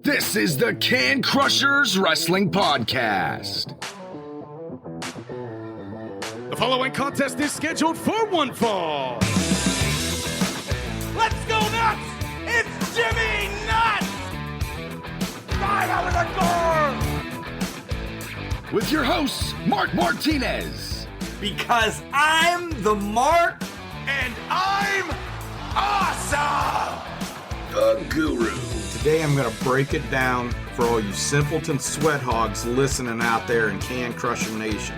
This is the Can Crushers Wrestling Podcast. The following contest is scheduled for one fall. Let's go nuts! It's Jimmy Nuts! Right out of the door! With your hosts, Mark Martinez. Because I'm the Mark, and I'm awesome! The Guru. Today I'm going to break it down for all you simpleton sweat hogs listening out there in Can Crusher Nation.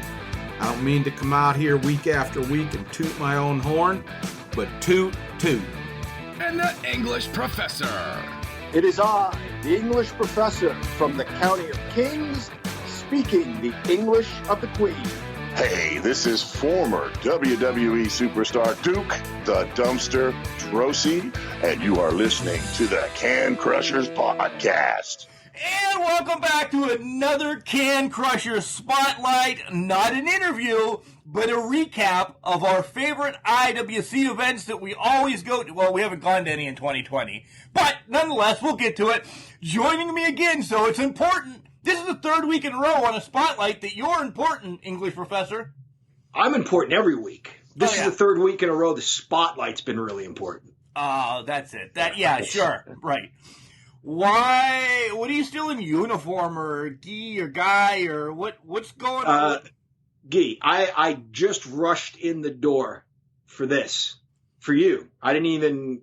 I don't mean to come out here week after week and toot my own horn, but toot. And the English Professor. It is I, the English professor from the County of Kings, speaking the English of the Queen. Hey, this is former WWE superstar Duke the Dumpster Drosy, and you are listening to the Can Crushers Podcast. And welcome back to another Can Crusher Spotlight, not an interview, but a recap of our favorite IWC events that we always go to. Well, we haven't gone to any in 2020, but nonetheless, we'll get to it. Joining me again, so it's important. This is the third week in a row on a Spotlight that you're important, English Professor. I'm important every week. This is the third week in a row the Spotlight's been really important. Oh, that's it. Sure. Right. Why? What are you still in uniform or gi or guy or what's going on? Gee, I just rushed in the door for this. For you. I didn't even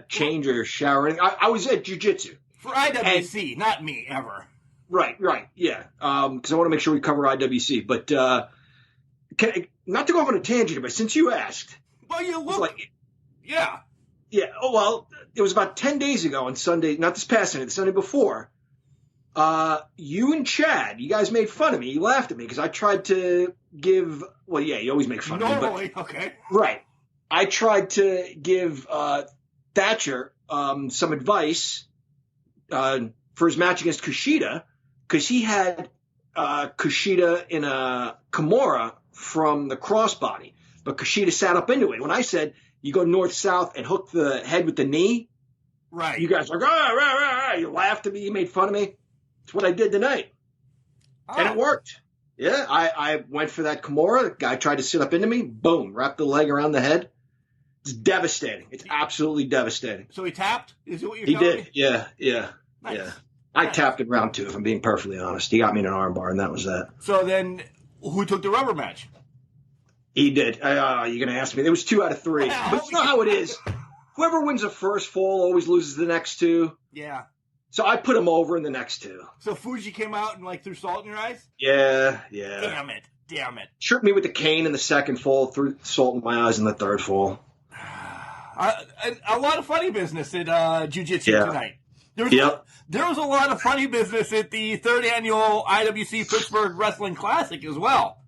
change or shower. I was at jiu-jitsu. For IWC, not me, ever. Right, yeah. Because I want to make sure we cover IWC. But not to go off on a tangent, but since you asked. Well, you look. Yeah. Yeah. Oh, well, it was about 10 days ago on Sunday, not this past Sunday, the Sunday before. You and Chad, you guys made fun of me. You laughed at me because I tried to give. Well, yeah, you always make fun of me. Normally, okay. Right. I tried to give Thatcher some advice for his match against Kushida, because he had Kushida in a Kimura from the crossbody, but Kushida sat up into it. When I said you go north-south and hook the head with the knee, right? You guys were like, rah. You laughed at me, you made fun of me. It's what I did tonight, and it worked. Yeah, I went for that Kimura. The guy tried to sit up into me. Boom, wrapped the leg around the head. It's devastating. It's absolutely devastating. So he tapped? Is it what you're telling me? He did. Yeah. Nice. Yeah. I tapped in round 2, if I'm being perfectly honest. He got me in an armbar, and that was that. So then, who took the rubber match? He did. You're going to ask me. There was 2 out of 3. But it's not how it is. Whoever wins the first fall always loses the next 2. Yeah. So I put him over in the next 2. So Fuji came out and threw salt in your eyes? Yeah. Damn it. Tripped me with the cane in the second fall, threw salt in my eyes in the third fall. A lot of funny business at Jiu-Jitsu tonight. There was a lot of funny business at the 3rd annual IWC Pittsburgh Wrestling Classic as well.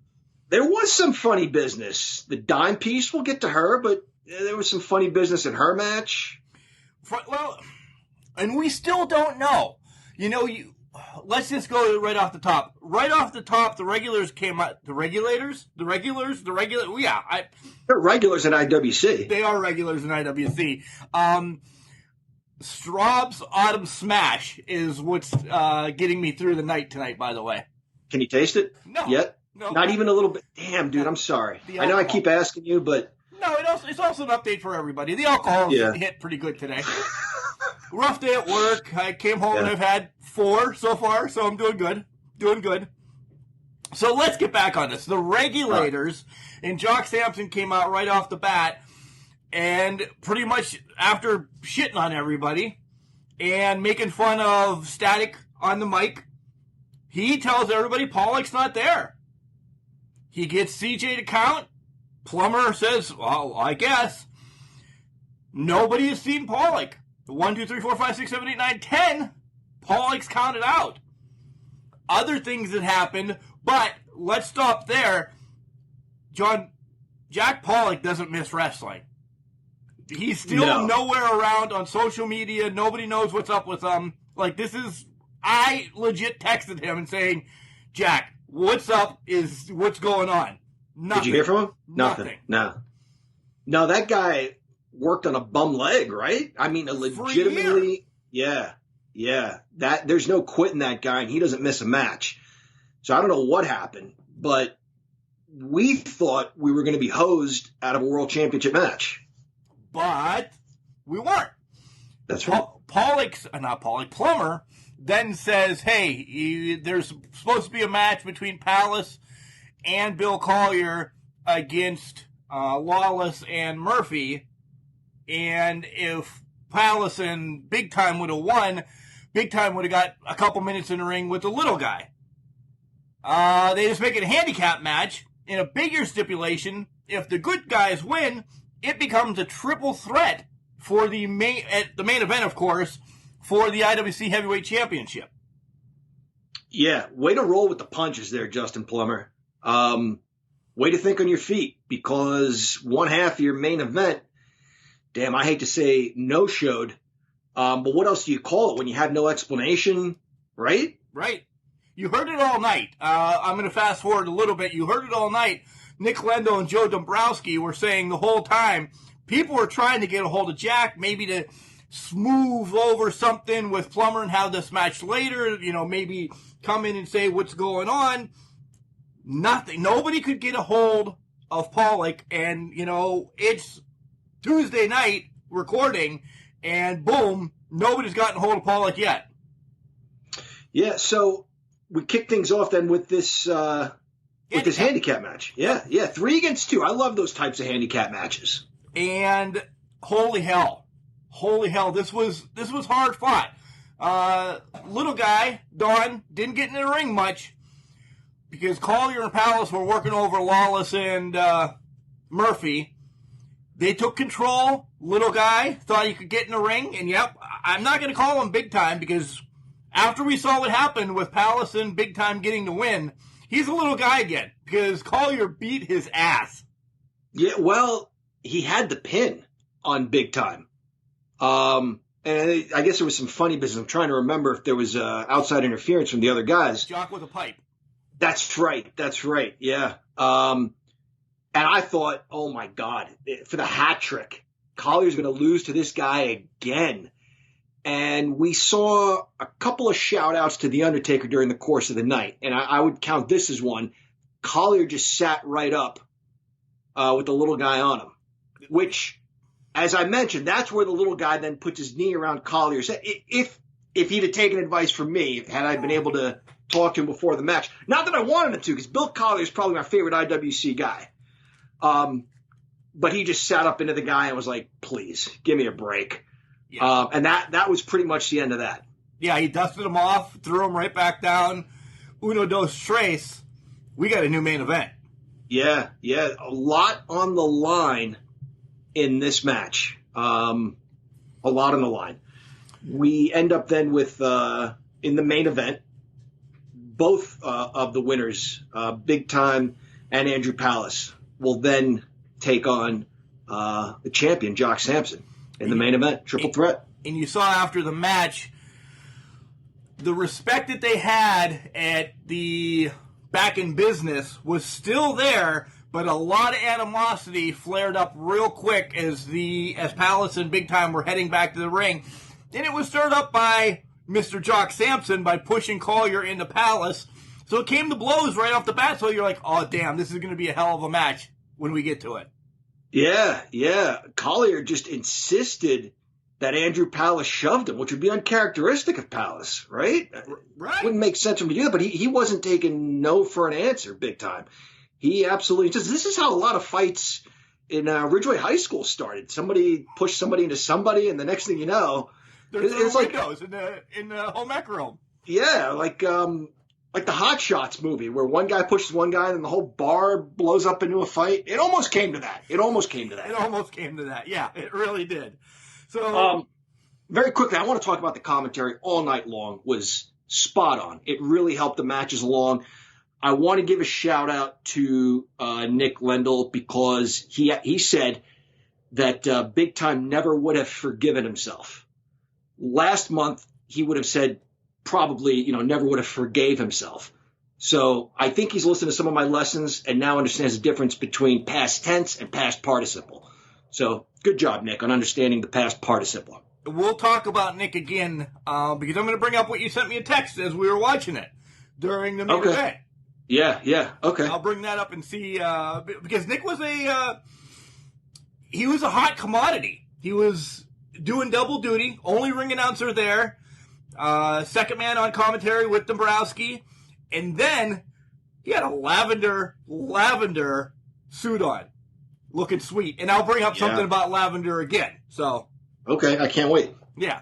There was some funny business. The dime piece, we'll get to her, but there was some funny business in her match. Well, and we still don't know. Let's just go right off the top. Right off the top, the regulars came out. The regulators? Yeah. They're regulars in IWC. They are regulars in IWC. Straub's Autumn Smash is what's getting me through the night tonight, by the way. Can you taste it? No. Yet? No. Not even a little bit? Damn, dude, I'm sorry. I know I keep asking you, but... No, it's also an update for everybody. The alcohol hit pretty good today. Rough day at work. I came home and I've had 4 so far, so I'm doing good. So let's get back on this. The regulators and Jock Sampson came out right off the bat, and pretty much after shitting on everybody and making fun of Static on the mic, he tells everybody Pollock's not there. He gets CJ to count. Plummer says, well, I guess. Nobody has seen Pollock. 1, 2, 3, 4, 5, 6, 7, 8, 9, 10. Pollock's counted out. Other things that happened, but let's stop there. Jack Pollock doesn't miss wrestling. He's still nowhere around on social media. Nobody knows what's up with him. I legit texted him and saying, Jack, what's up what's going on? Nothing. Did you hear from him? Nothing. No, that guy worked on a bum leg, right? I mean, a legitimately, yeah. Yeah. There's no quitting that guy, and he doesn't miss a match. So I don't know what happened, but we thought we were going to be hosed out of a world championship match. But we weren't. That's right. Plummer then says, hey, there's supposed to be a match between Palace and Bill Collier against Lawless and Murphy. And if Palace and Big Time would have won, Big Time would have got a couple minutes in the ring with the little guy. They just make it a handicap match in a bigger stipulation. If the good guys win, it becomes a triple threat for the main event, of course, for the IWC Heavyweight Championship. Yeah, way to roll with the punches there, Justin Plummer. Way to think on your feet, because one half of your main event, damn, I hate to say no-showed, but what else do you call it when you have no explanation, right? Right. You heard it all night. I'm going to fast forward a little bit. You heard it all night. Nick Lendo and Joe Dombrowski were saying the whole time, people were trying to get a hold of Jack, maybe to smooth over something with Plummer and have this match later, maybe come in and say what's going on. Nothing. Nobody could get a hold of Pollock, and, it's Tuesday night recording, and boom, nobody's gotten a hold of Pollock yet. Yeah, so we kick things off then with this handicap match. Yeah, 3 against 2. I love those types of handicap matches. And holy hell, this was hard fought. Little guy, Don, didn't get in the ring much because Collier and Palace were working over Lawless and Murphy. They took control. Little guy thought he could get in the ring, and yep, I'm not going to call him Big Time because after we saw what happened with Palace and Big Time getting the win, he's a little guy again because Collier beat his ass. Yeah, well, he had the pin on Big Time. And I guess there was some funny business. I'm trying to remember if there was outside interference from the other guys. Jock with a pipe. That's right. Yeah. And I thought, oh my God, for the hat trick, Collier's going to lose to this guy again. And we saw a couple of shout outs to The Undertaker during the course of the night. And I would count this as one. Collier just sat right up with the little guy on him, which, as I mentioned, that's where the little guy then puts his knee around Collier's head. If he'd have taken advice from me, had I been able to talk to him before the match. Not that I wanted him to, because Bill Collier is probably my favorite IWC guy. But he just sat up into the guy and was like, please, give me a break. Yeah. And that was pretty much the end of that. Yeah, he dusted him off, threw him right back down. Uno, dos, tres. We got a new main event. Yeah. A lot on the line in this match. A lot on the line. We end up then with, in the main event, both of the winners, Big Time and Andrew Palace, will then take on the champion, Jock Sampson, in the main event, triple threat. And you saw after the match the respect that they had at the back in business was still there, but a lot of animosity flared up real quick as Palace and Big Time were heading back to the ring. And it was stirred up by Mr. Jock Sampson by pushing Collier into Palace. So it came to blows right off the bat. So you're like, oh, damn, this is going to be a hell of a match when we get to it. Yeah. Collier just insisted that Andrew Palace shoved him, which would be uncharacteristic of Palace, right? Right. Wouldn't make sense for him to do that, but he wasn't taking no for an answer Big Time. He absolutely does. This is how a lot of fights in Ridgeway High School started. Somebody pushed somebody into somebody, and the next thing you know, it's like windows in the home ec room. Yeah, like the Hot Shots movie, where one guy pushes one guy and the whole bar blows up into a fight. It almost came to that. Yeah, it really did. So, very quickly, I want to talk about the commentary all night long. Was spot on. It really helped the matches along. I want to give a shout out to Nick Lendl, because he said that Big Time never would have forgiven himself. Last month, he would have said probably, never would have forgave himself. So I think he's listened to some of my lessons and now understands the difference between past tense and past participle. So good job, Nick, on understanding the past participle. we'll talk about Nick again because I'm going to bring up what you sent me a text as we were watching it during the main event. Yeah, okay. I'll bring that up and see because Nick was he was a hot commodity. He was doing double duty, only ring announcer there, second man on commentary with Dombrowski, and then he had a lavender suit on, looking sweet. And I'll bring up something about lavender again. So okay, I can't wait. Yeah.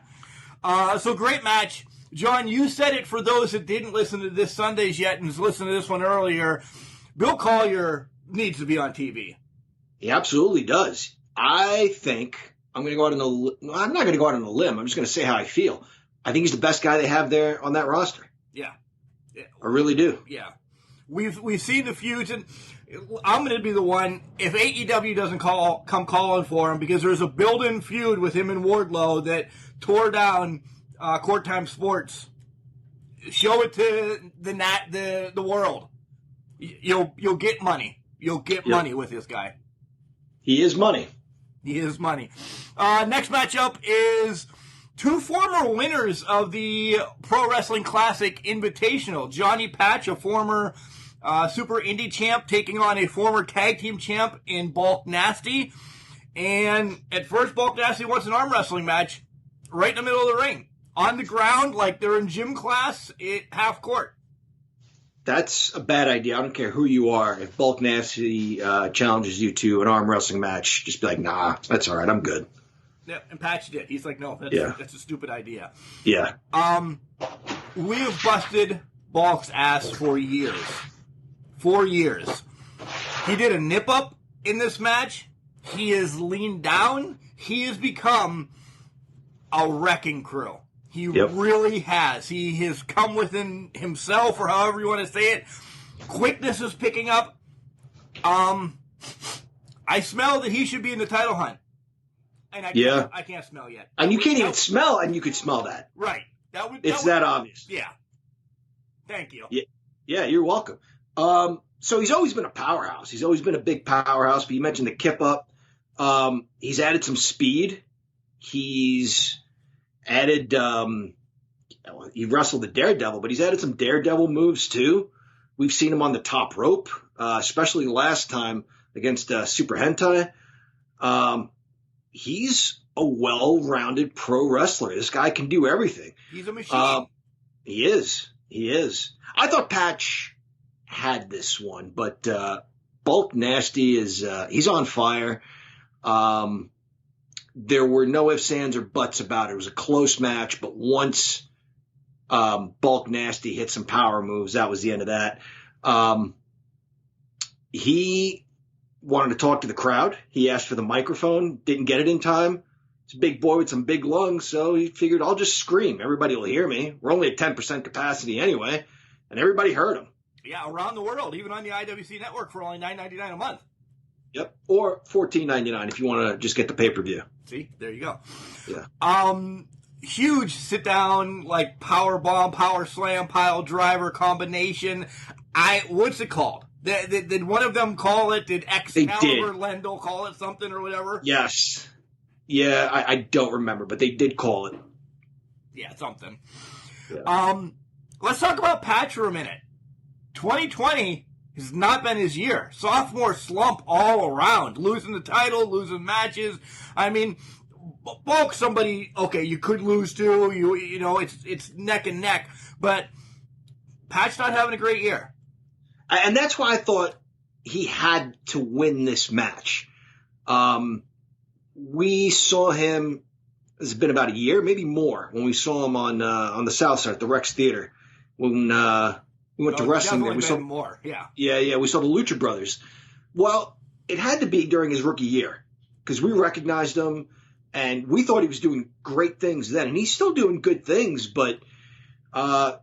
So great match. John, you said it for those that didn't listen to this Sundays yet and listened to this one earlier. Bill Collier needs to be on TV. He absolutely does. I think I'm going to go out on I'm not going to go out on a limb. I'm just going to say how I feel. I think he's the best guy they have there on that roster. Yeah. I really do. Yeah. We've seen the feuds, and I'm going to be the one, if AEW doesn't come calling for him, because there's a built-in feud with him and Wardlow that tore down Court Time Sports. Show it to the world. You'll get money. You'll get money with this guy. He is money. He is money. Next matchup is two former winners of the Pro Wrestling Classic Invitational. Johnny Patch, a former Super Indie champ, taking on a former tag team champ in Bulk Nasty. And at first, Bulk Nasty wants an arm wrestling match right in the middle of the ring. On the ground, like they're in gym class at half court. That's a bad idea. I don't care who you are. If Bulk Nasty challenges you to an arm wrestling match, just be like, nah, that's all right. I'm good. Yeah, and Patch did. He's like, no, that's a stupid idea. Yeah. We have busted Bulk's ass for years. 4 years. He did a nip-up in this match. He has leaned down. He has become a wrecking crew. He really has. He has come within himself, or however you want to say it. Quickness is picking up. I smell that he should be in the title hunt. And I can't smell yet. And you can't even smell, and you could smell that. Right. It's that obvious. Yeah. Thank you. Yeah, you're welcome. So he's always been a powerhouse. He's always been a big powerhouse, but you mentioned the kip up. He's added some speed. He's added, he wrestled the Daredevil, but he's added some Daredevil moves too. We've seen him on the top rope, especially last time against Super Hentai. He's a well-rounded pro wrestler. This guy can do everything. He's a machine. He is. I thought Patch had this one, but Bulk Nasty he's on fire. There were no ifs, ands, or buts about it. It was a close match, but once Bulk Nasty hit some power moves, that was the end of that. He wanted to talk to the crowd. He asked for the microphone, didn't get it in time. He's a big boy with some big lungs, so he figured, I'll just scream. Everybody will hear me. We're only at 10% capacity anyway, and everybody heard him. Yeah, around the world, even on the IWC network for only $9.99 a month. Yep, or $14.99 if you want to just get the pay-per-view. See, there you go. Yeah. Huge sit-down, like power bomb, power slam, pile driver combination. What's it called? Did one of them call it? Did Excalibur Lendl call it something or whatever? Yes. Yeah, I don't remember, but they did call it. Yeah, something. Yeah. Let's talk about Patch for a minute. 2020 has not been his year. Sophomore slump all around. Losing the title, losing matches. I mean, Bulk, somebody, okay, you could lose to. You know, it's neck and neck. But Patch not having a great year. And that's why I thought he had to win this match. We saw him, it's been about a year, maybe more, when we saw him on the South Side at the Rex Theater. When we went to wrestling there. We saw more, yeah. Yeah, we saw the Lucha Brothers. Well, it had to be during his rookie year because we recognized him and we thought he was doing great things then. And he's still doing good things, but guy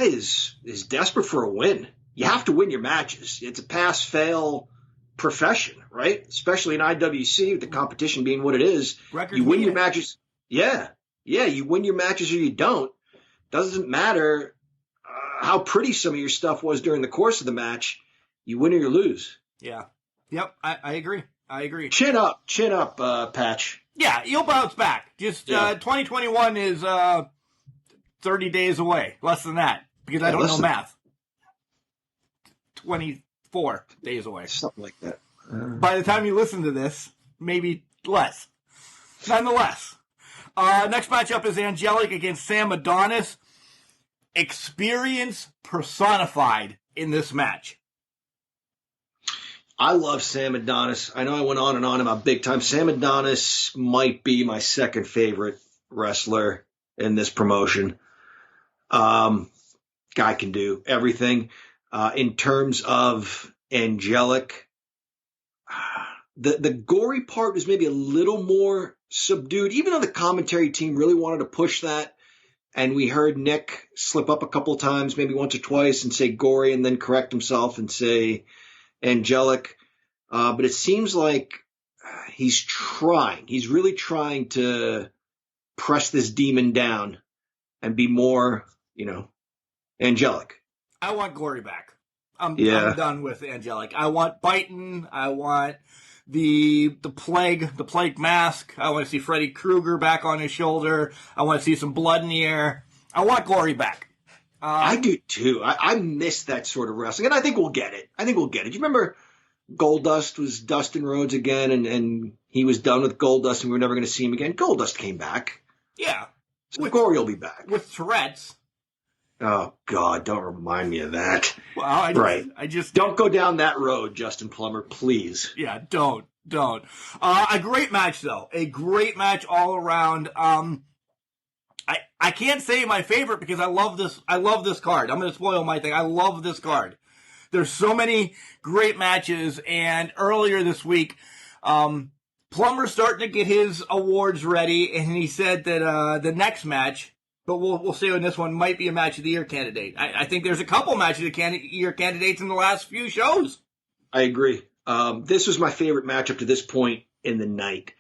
is desperate for a win. You have to win your matches. It's a pass-fail profession, right? Especially in IWC with the competition being what it is. You win your matches. Yeah, you win your matches or you don't. Doesn't matter how pretty some of your stuff was during the course of the match. You win or you lose. Yeah. Yep, I agree. Chin up, Patch. Yeah, you'll bounce back. Just 2021 is 30 days away. Less than that, because I don't know math. 24 days away. Something like that. By the time you listen to this, maybe less. Nonetheless, next matchup is Angelic against Sam Adonis. Experience personified in this match. I love Sam Adonis. I know I went on and on about big time. Sam Adonis might be my second favorite wrestler in this promotion. Guy can do everything. In terms of Angelic, the gory part was maybe a little more subdued, even though the commentary team really wanted to push that. And we heard Nick slip up a couple of times, maybe once or twice, and say gory and then correct himself and say Angelic. But it seems like he's trying. He's really trying to press this demon down and be more, angelic. I want Glory back. I'm done with Angelic. I want biting. I want the plague mask. I want to see Freddy Krueger back on his shoulder. I want to see some blood in the air. I want Glory back. I do too. I miss that sort of wrestling, and I think we'll get it. Do you remember Goldust was Dustin Rhodes again, and he was done with Goldust, and we were never going to see him again? Goldust came back. Yeah. So Glory will be back. With Tourette's. Oh, God, don't remind me of that. Well, I just don't go down that road, Justin Plummer, please. Yeah, don't. A great match, though. A great match all around. I can't say my favorite because I love this card. I'm going to spoil my thing. I love this card. There's so many great matches, and earlier this week, Plummer's starting to get his awards ready, and he said that the next match, but we'll see on this one, might be a Match of the Year candidate. I think there's a couple Match of the Year candidates in the last few shows. I agree. This was my favorite match up to this point in the night.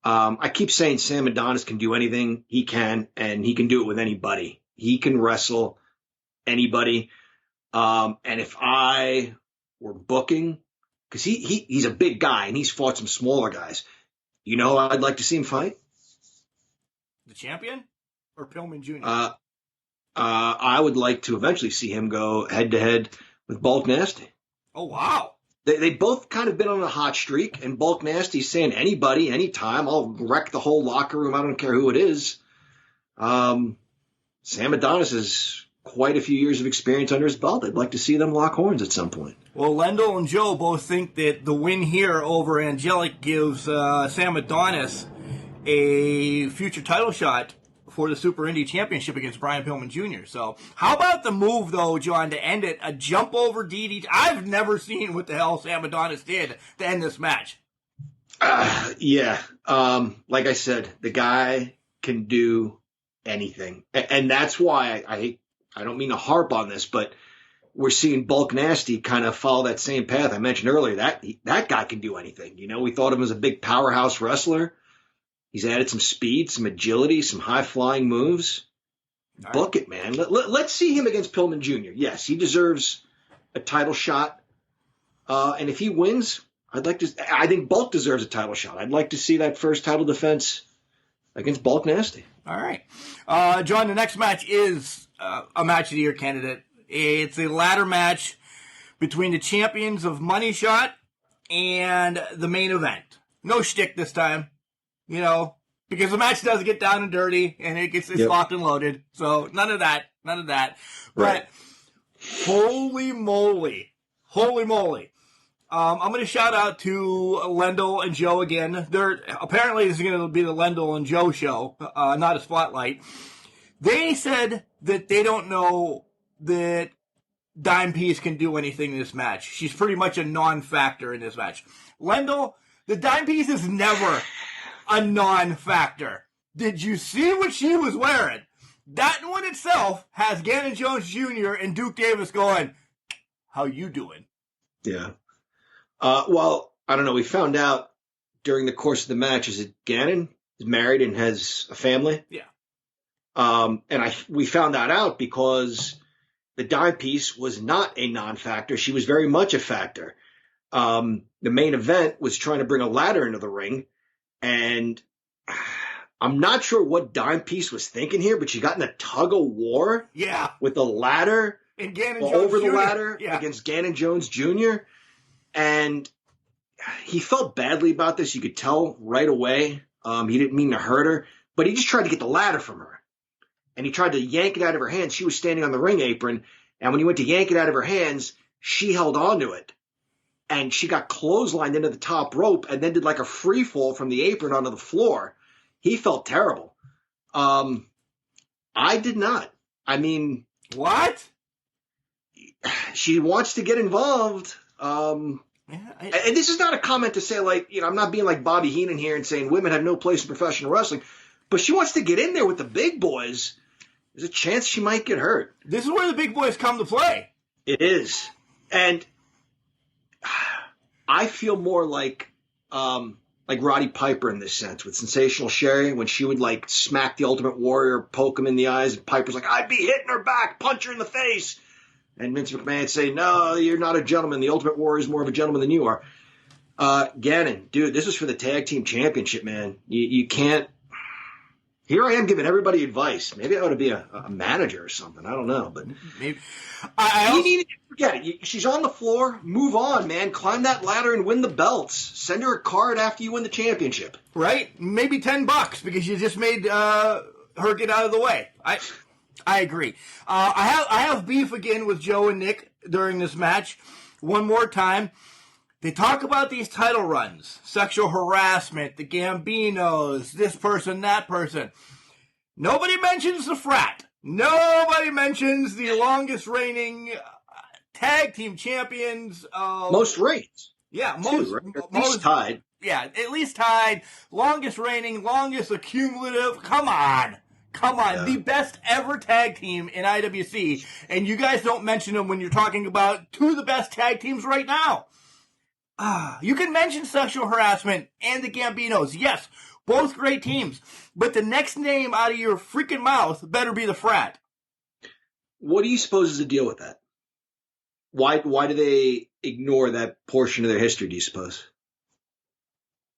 I keep saying Sam Adonis can do anything. He can, and he can do it with anybody. He can wrestle anybody. And if I were booking, because he's a big guy, and he's fought some smaller guys, I'd like to see him fight? The champion? Or Pillman Jr.? I would like to eventually see him go head-to-head with Bulk Nasty. Oh, wow. They both kind of been on a hot streak, and Bulk Nasty's saying anybody, anytime, I'll wreck the whole locker room. I don't care who it is. Sam Adonis has quite a few years of experience under his belt. I'd like to see them lock horns at some point. Well, Lendl and Joe both think that the win here over Angelic gives Sam Adonis a future title shot for the Super Indie Championship against Brian Pillman Jr. So how about the move, though, John, to end it? A jump over DDT. I've never seen what the hell Sam Adonis did to end this match. Yeah. Like I said, the guy can do anything. And that's why I don't mean to harp on this, but we're seeing Bulk Nasty kind of follow that same path I mentioned earlier. That guy can do anything. We thought of him as a big powerhouse wrestler. He's added some speed, some agility, some high-flying moves. Right. Book it, man. Let's see him against Pillman Jr. Yes, he deserves a title shot. And if he wins, I think Bulk deserves a title shot. I'd like to see that first title defense against Bulk Nasty. All right. John, the next match is a Match of the Year candidate. It's a ladder match between the champions of Money Shot and the main event. No shtick this time. Because the match doesn't get down and dirty, and it's locked and loaded. So none of that. Right. But holy moly. I'm going to shout out to Lendl and Joe again. Apparently this is going to be the Lendl and Joe show, not a spotlight. They said that they don't know that Dime Piece can do anything in this match. She's pretty much a non-factor in this match. Lendl, the Dime Piece is never a non-factor. Did you see what she was wearing? That in one itself has Gannon Jones Jr. and Duke Davis going, how you doing? Yeah. Well, I don't know. We found out during the course of the match, is it Gannon is married and has a family? Yeah. And we found that out because the Dime Piece was not a non-factor. She was very much a factor. The main event was trying to bring a ladder into the ring. And I'm not sure what Dime Piece was thinking here, but she got in a tug of war. Yeah. With the ladder. And Gannon Jones over Jr. the ladder yeah. against Gannon Jones Jr. And he felt badly about this. You could tell right away. He didn't mean to hurt her, but he just tried to get the ladder from her. And he tried to yank it out of her hands. She was standing on the ring apron. And when he went to yank it out of her hands, she held on to it. And she got clotheslined into the top rope and then did like a free fall from the apron onto the floor. He felt terrible. I did not. I mean... What? She wants to get involved. And this is not a comment to say, like, I'm not being like Bobby Heenan here and saying women have no place in professional wrestling. But she wants to get in there with the big boys. There's a chance she might get hurt. This is where the big boys come to play. It is. And I feel more like Roddy Piper in this sense with Sensational Sherry when she would like smack the Ultimate Warrior, poke him in the eyes, and Piper's like, I'd be hitting her back, punch her in the face. And Vince McMahon would say, no, you're not a gentleman. The Ultimate Warrior is more of a gentleman than you are. Gannon, dude, this is for the tag team championship, man. You can't. Here I am giving everybody advice. Maybe I ought to be a manager or something. I don't know, but maybe you need to forget it. She's on the floor. Move on, man. Climb that ladder and win the belts. Send her a card after you win the championship. Right? Maybe $10 because you just made her get out of the way. I agree. I have beef again with Joe and Nick during this match. One more time. They talk about these title runs, sexual harassment, the Gambinos, this person, that person. Nobody mentions the Frat. Nobody mentions the longest reigning tag team champions. Most reigns. Yeah, most. At least tied. Yeah, at least tied. Longest reigning, longest accumulative. Come on. Yeah. The best ever tag team in IWC. And you guys don't mention them when you're talking about two of the best tag teams right now. You can mention sexual harassment and the Gambinos. Yes, both great teams. But the next name out of your freaking mouth better be the Frat. What do you suppose is the deal with that? Why do they ignore that portion of their history, do you suppose?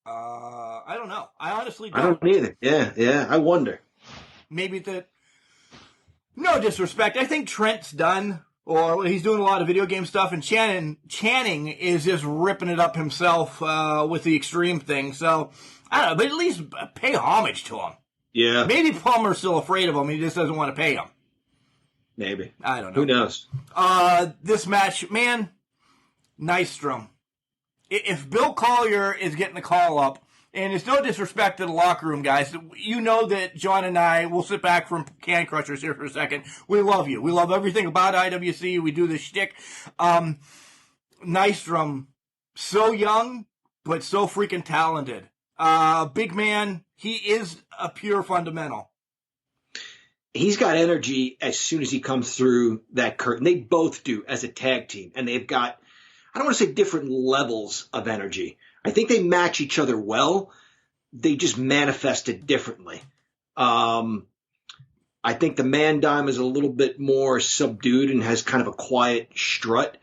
I don't know. I honestly don't. I don't either. Yeah, I wonder. Maybe that... No disrespect. I think Trent's done... Or he's doing a lot of video game stuff, and Channing is just ripping it up himself with the Extreme thing. So, I don't know, but at least pay homage to him. Yeah. Maybe Palmer's still afraid of him. He just doesn't want to pay him. Maybe. I don't know. Who knows? This match, man, Nystrom. If Bill Collier is getting the call up, and it's no disrespect to the locker room, guys. You know that John and I will sit back from Can Crushers here for a second. We love you. We love everything about IWC. We do this shtick. Nystrom, so young, but so freaking talented. Big man. He is a pure fundamental. He's got energy as soon as he comes through that curtain. They both do as a tag team. And they've got, I don't want to say different levels of energy. I think they match each other well. They just manifest it differently. I think the Man Dime is a little bit more subdued and has kind of a quiet strut.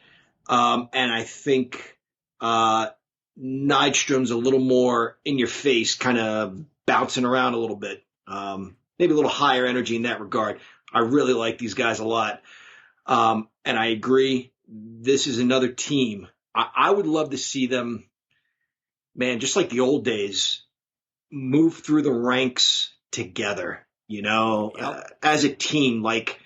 And I think Nystrom's a little more in your face, kind of bouncing around a little bit. Maybe a little higher energy in that regard. I really like these guys a lot. And I agree. This is another team. I would love to see them, man, just like the old days, move through the ranks together, as a team. Like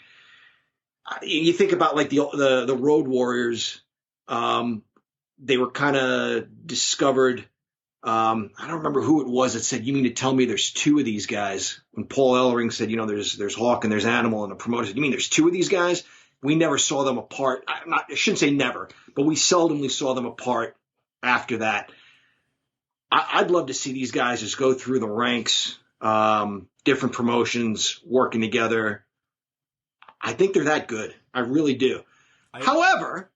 you think about like the Road Warriors, they were kind of discovered. I don't remember who it was that said, you mean to tell me there's two of these guys? When Paul Ellering said, there's Hawk and there's Animal, and the promoter said, you mean there's two of these guys? We never saw them apart. I shouldn't say never, but we seldomly saw them apart after that. I'd love to see these guys just go through the ranks, different promotions, working together. I think they're that good. I really do. However,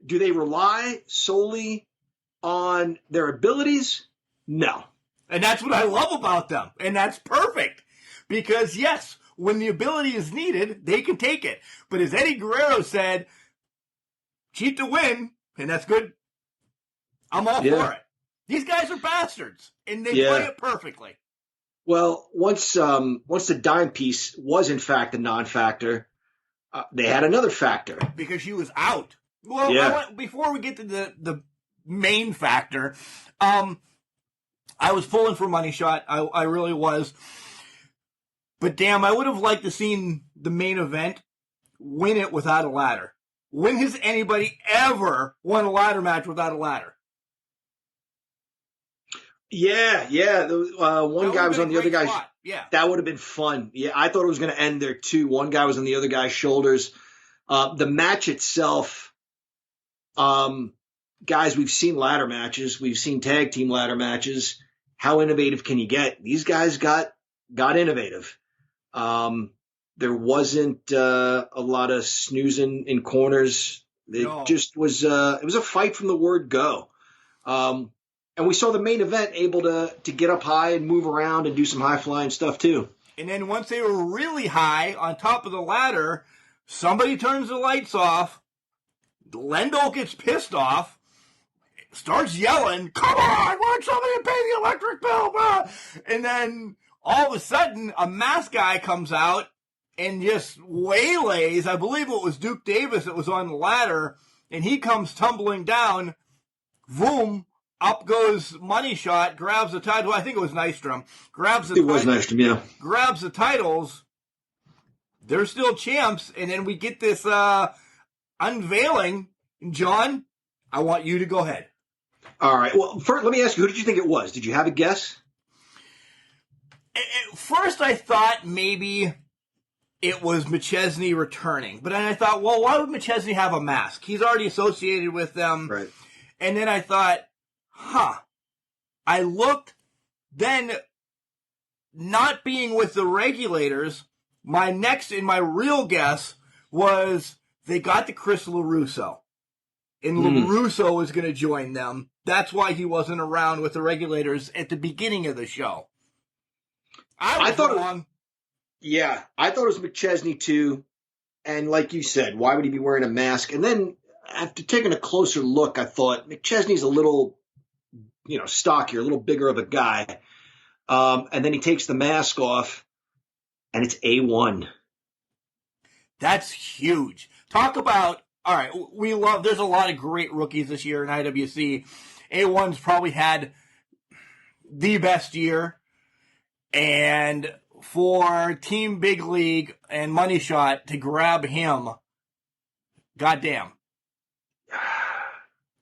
do they rely solely on their abilities? No. And that's what I love about them. And that's perfect. Because, yes, when the ability is needed, they can take it. But as Eddie Guerrero said, cheat to win, and that's good. I'm all for it. These guys are bastards, and they play it perfectly. Well, once the dime piece was in fact a non-factor, they had another factor because she was out. Well, yeah. Before we get to the main factor, I was pulling for Money Shot. I really was. But damn, I would have liked to seen the main event win it without a ladder. When has anybody ever won a ladder match without a ladder? Yeah. One guy was on the other guy's. Yeah, that would have been fun. Yeah, I thought it was going to end there too. One guy was on the other guy's shoulders. The match itself, guys, we've seen ladder matches. We've seen tag team ladder matches. How innovative can you get? These guys got innovative. There wasn't a lot of snoozing in corners. It just was. It was a fight from the word go. And we saw the main event able to get up high and move around and do some high flying stuff too. And then once they were really high on top of the ladder, somebody turns the lights off. Lendo gets pissed off, starts yelling, "Come on, why don't somebody pay the electric bill?" And then all of a sudden, a masked guy comes out and just waylays. I believe it was Duke Davis that was on the ladder, and he comes tumbling down. Boom. Up goes Money Shot, grabs the title. I think it was Nystrom. It was Nystrom, yeah. Grabs the titles. They're still champs. And then we get this unveiling. John, I want you to go ahead. All right. Well, first, let me ask you, who did you think it was? Did you have a guess? At first, I thought maybe it was McChesney returning. But then I thought, well, why would McChesney have a mask? He's already associated with them. Right. And then I thought, I looked, then not being with the regulators, my real guess was they got to Chris LaRusso. And LaRusso was going to join them. That's why he wasn't around with the regulators at the beginning of the show. I thought wrong. I thought it was McChesney too. And like you said, why would he be wearing a mask? And then after taking a closer look, I thought McChesney's a little, stockier, a little bigger of a guy. And then he takes the mask off, and it's A1. That's huge. Talk about, all right, there's a lot of great rookies this year in IWC. A1's probably had the best year. And for Team Big League and Money Shot to grab him, goddamn.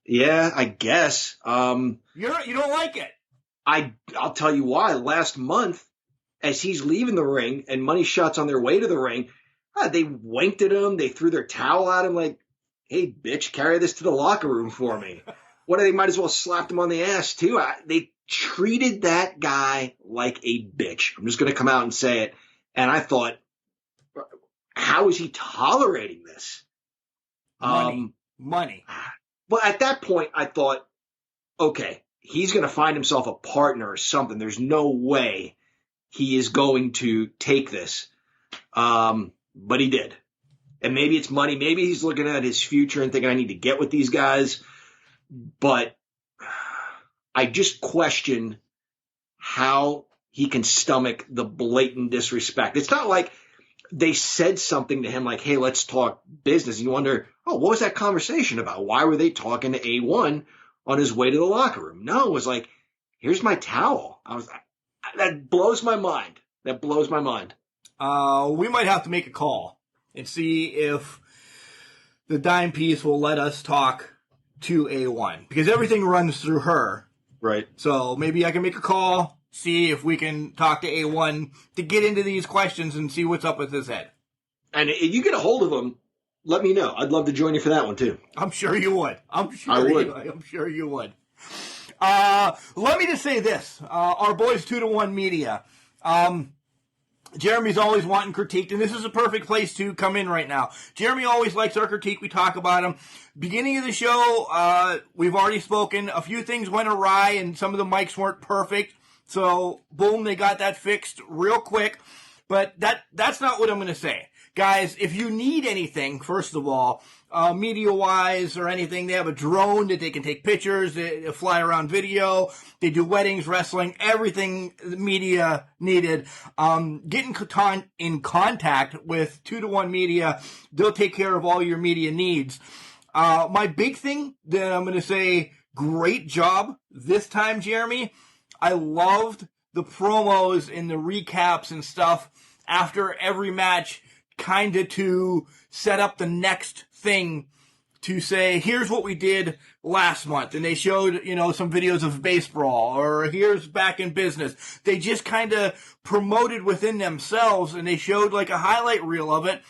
Yeah, I guess. You don't like it. I'll tell you why. Last month, as he's leaving the ring and Money Shot's on their way to the ring, they winked at him. They threw their towel at him like, "Hey, bitch, carry this to the locker room for me." They might as well slapped him on the ass, too. They treated that guy like a bitch. I'm just going to come out and say it. And I thought, how is he tolerating this? Money. Well, at that point, I thought, okay, he's going to find himself a partner or something. There's no way he is going to take this. But he did. And maybe it's money. Maybe he's looking at his future and thinking, I need to get with these guys. But I just question how he can stomach the blatant disrespect. It's not like they said something to him like, hey, let's talk business. And you wonder, what was that conversation about? Why were they talking to A1 on his way to the locker room? No, it was like, here's my towel. That blows my mind. That blows my mind. We might have to make a call and see if the dime piece will let us talk to A1 because everything runs through her. Right. So maybe I can make a call, see if we can talk to A1 to get into these questions and see what's up with his head. And if you get a hold of him, let me know. I'd love to join you for that one too. I'm sure you would. I'm sure you would. Let me just say this. Our boys 2-to-1 Media. Jeremy's always wanting critiqued, and this is a perfect place to come in right now. Jeremy always likes our critique. We talk about him. Beginning of the show, we've already spoken. A few things went awry, and some of the mics weren't perfect. So, boom, they got that fixed real quick. But that's not what I'm going to say. guys, if you need anything, first of all, media-wise or anything, they have a drone that they can take pictures, they fly around video, they do weddings, wrestling, everything the media needed. Get in contact with 2-to-1 Media. They'll take care of all your media needs. My big thing that I'm going to say, great job this time, Jeremy. I loved the promos and the recaps and stuff after every match, kind of to set up the next thing to say, here's what we did last month. And they showed, some videos of baseball, or here's back in business. They just kind of promoted within themselves, and they showed like a highlight reel of it.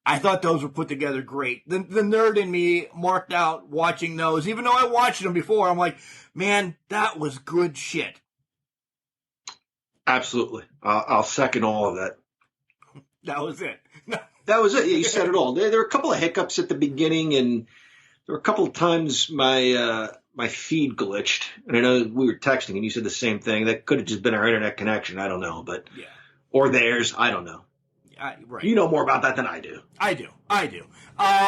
I thought those were put together great. The nerd in me marked out watching those. Even though I watched them before, I'm like, man, that was good shit. Absolutely. I'll second all of that. That was it. That was it. Yeah, you said it all. There were a couple of hiccups at the beginning, and there were a couple of times my feed glitched. And I know we were texting, and you said the same thing. That could have just been our internet connection. I don't know, but or theirs. I don't know. Right. You know more about that than I do. I do.